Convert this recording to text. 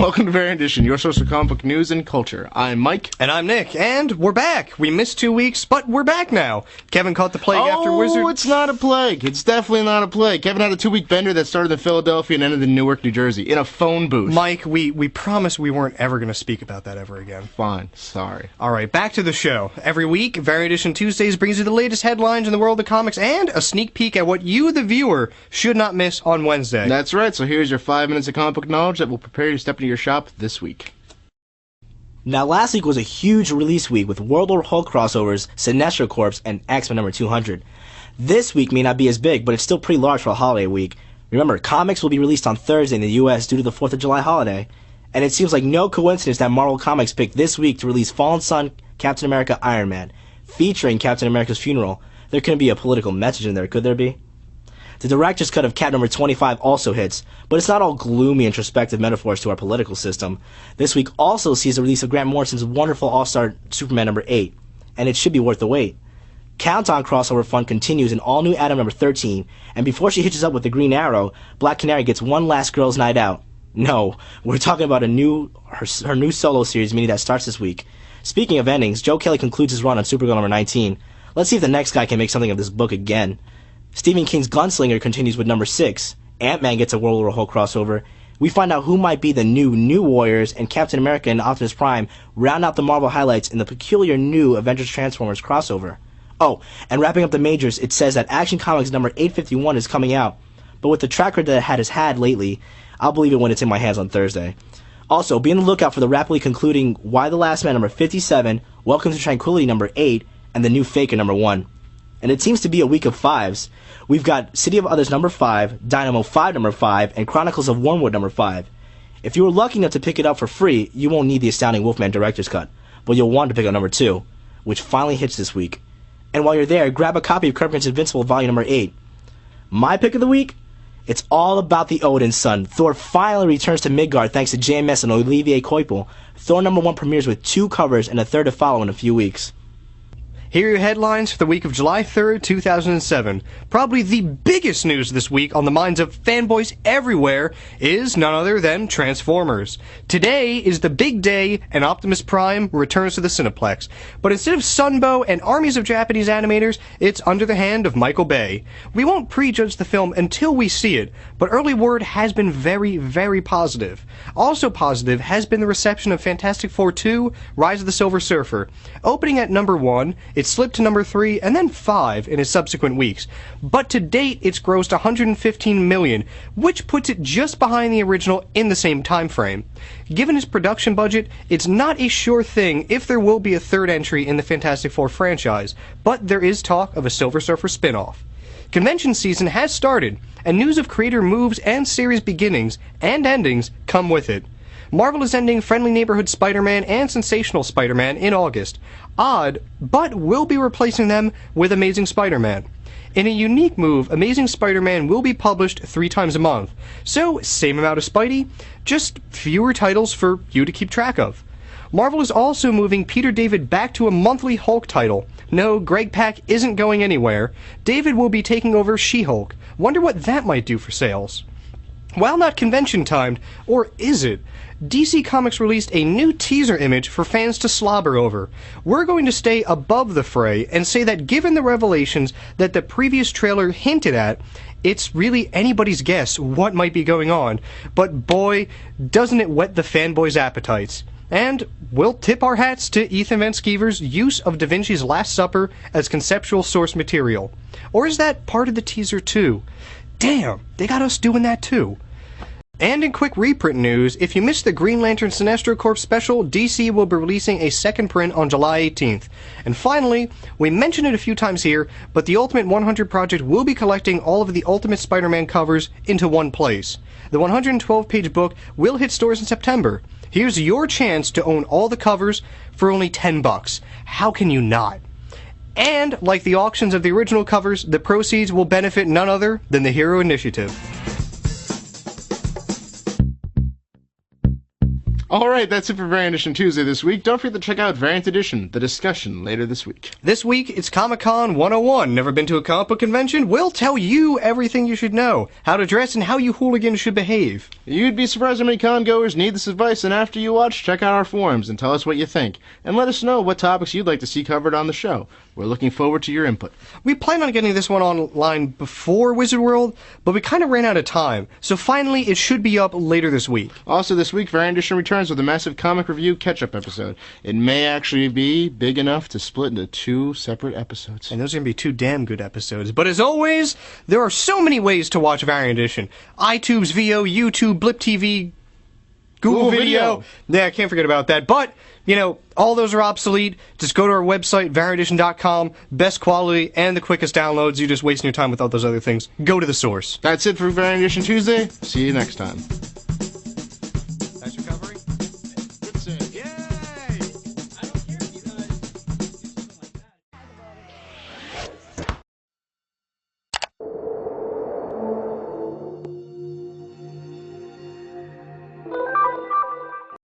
Welcome to Variant Edition, your source of comic book news and culture. I'm Mike. And I'm Nick, and we're back. We missed 2 weeks, but we're back now. Kevin caught the plague after Wizard... Oh, it's not a plague. It's definitely not a plague. Kevin had a 2-week bender that started in Philadelphia and ended in Newark, New Jersey, in a phone booth. Mike, we promised we weren't ever going to speak about that ever again. Fine. Sorry. All right, back to the show. Every week, Variant Edition Tuesdays brings you the latest headlines in the world of comics and a sneak peek at what you, the viewer, should not miss on Wednesday. That's right. So here's your 5 minutes of comic book knowledge that will prepare you to step into your shop this week. Now, last week was a huge release week with World War Hulk crossovers, Sinestro Corps, and X-Men number 200. This week may not be as big, but it's still pretty large for a holiday week. Remember, comics will be released on Thursday in the US due to the 4th of July holiday. And it seems like no coincidence that Marvel Comics picked this week to release Fallen Son, Captain America, Iron Man, featuring Captain America's funeral. There couldn't be a political message in there, could there be? The director's cut of Cap number 25 also hits, but it's not all gloomy introspective metaphors to our political system. This week also sees the release of Grant Morrison's wonderful all-star Superman number 8, and it should be worth the wait. Countdown crossover fun continues in all-new Atom number 13, and before she hitches up with the Green Arrow, Black Canary gets one last girls' night out. No, we're talking about her new solo series mini that starts this week. Speaking of endings, Joe Kelly concludes his run on Supergirl number 19. Let's see if the next guy can make something of this book again. Stephen King's Gunslinger continues with number 6. Ant-Man gets a World War Hulk crossover. We find out who might be the new Warriors, and Captain America and Optimus Prime round out the Marvel highlights in the peculiar new Avengers Transformers crossover. Oh, and wrapping up the majors, it says that Action Comics number 851 is coming out, but with the track record that it has had lately, I'll believe it when it's in my hands on Thursday. Also, be on the lookout for the rapidly concluding Why the Last Man number 57, Welcome to Tranquility number 8, and the new Faker number 1. And it seems to be a week of 5s. We've got City of Others number 5, Dynamo 5 number 5, and Chronicles of Wormwood number 5. If you were lucky enough to pick it up for free, you won't need the Astounding Wolfman Director's Cut, but you'll want to pick up number 2, which finally hits this week. And while you're there, grab a copy of Kirkman's Invincible Volume number 8. My pick of the week? It's all about the Odin son. Thor finally returns to Midgard thanks to JMS and Olivier Coipel. Thor number 1 premieres with 2 covers and a third to follow in a few weeks. Here are your headlines for the week of July 3rd, 2007. Probably the biggest news this week on the minds of fanboys everywhere is none other than Transformers. Today is the big day, and Optimus Prime returns to the Cineplex. But instead of Sunbow and armies of Japanese animators, it's under the hand of Michael Bay. We won't prejudge the film until we see it, but early word has been very, very positive. Also positive has been the reception of Fantastic Four 2, Rise of the Silver Surfer. Opening at number 1, it slipped to number 3 and then 5 in its subsequent weeks, but to date it's grossed $115 million, which puts it just behind the original in the same time frame. Given its production budget, it's not a sure thing if there will be a third entry in the Fantastic Four franchise, but there is talk of a Silver Surfer spin-off. Convention season has started, and news of creator moves and series beginnings and endings come with it. Marvel is ending Friendly Neighborhood Spider-Man and Sensational Spider-Man in August. Odd, but will be replacing them with Amazing Spider-Man. In a unique move, Amazing Spider-Man will be published 3 times a month. So, same amount of Spidey, just fewer titles for you to keep track of. Marvel is also moving Peter David back to a monthly Hulk title. No, Greg Pak isn't going anywhere. David will be taking over She-Hulk. Wonder what that might do for sales. While not convention-timed, or is it, DC Comics released a new teaser image for fans to slobber over. We're going to stay above the fray and say that given the revelations that the previous trailer hinted at, it's really anybody's guess what might be going on, but boy, doesn't it whet the fanboys' appetites. And we'll tip our hats to Ethan Van Sciver's use of Da Vinci's Last Supper as conceptual source material. Or is that part of the teaser too? Damn, they got us doing that too. And in quick reprint news, if you missed the Green Lantern Sinestro Corps special, DC will be releasing a second print on July 18th. And finally, we mentioned it a few times here, but the Ultimate 100 Project will be collecting all of the Ultimate Spider-Man covers into one place. The 112-page book will hit stores in September. Here's your chance to own all the covers for only $10. How can you not? And, like the auctions of the original covers, the proceeds will benefit none other than the Hero Initiative. Alright, that's it for Variant Edition Tuesday this week. Don't forget to check out Variant Edition, the discussion, later this week. This week, it's Comic-Con 101. Never been to a comic book convention? We'll tell you everything you should know. How to dress and how you hooligans should behave. You'd be surprised how many con-goers need this advice, and after you watch, check out our forums and tell us what you think. And let us know what topics you'd like to see covered on the show. We're looking forward to your input. We planned on getting this one online before Wizard World, but we kind of ran out of time. So finally, it should be up later this week. Also this week, Variant Edition returns with a massive comic review catch-up episode. It may actually be big enough to split into 2 separate episodes. And those are going to be 2 damn good episodes. But as always, there are so many ways to watch Variant Edition. iTunes, VO, YouTube, Blip TV, Google Video. Yeah, I can't forget about that. But, you know, all those are obsolete. Just go to our website, variantedition.com. Best quality and the quickest downloads. You're just wasting your time with all those other things. Go to the source. That's it for Variant Edition Tuesday. See you next time.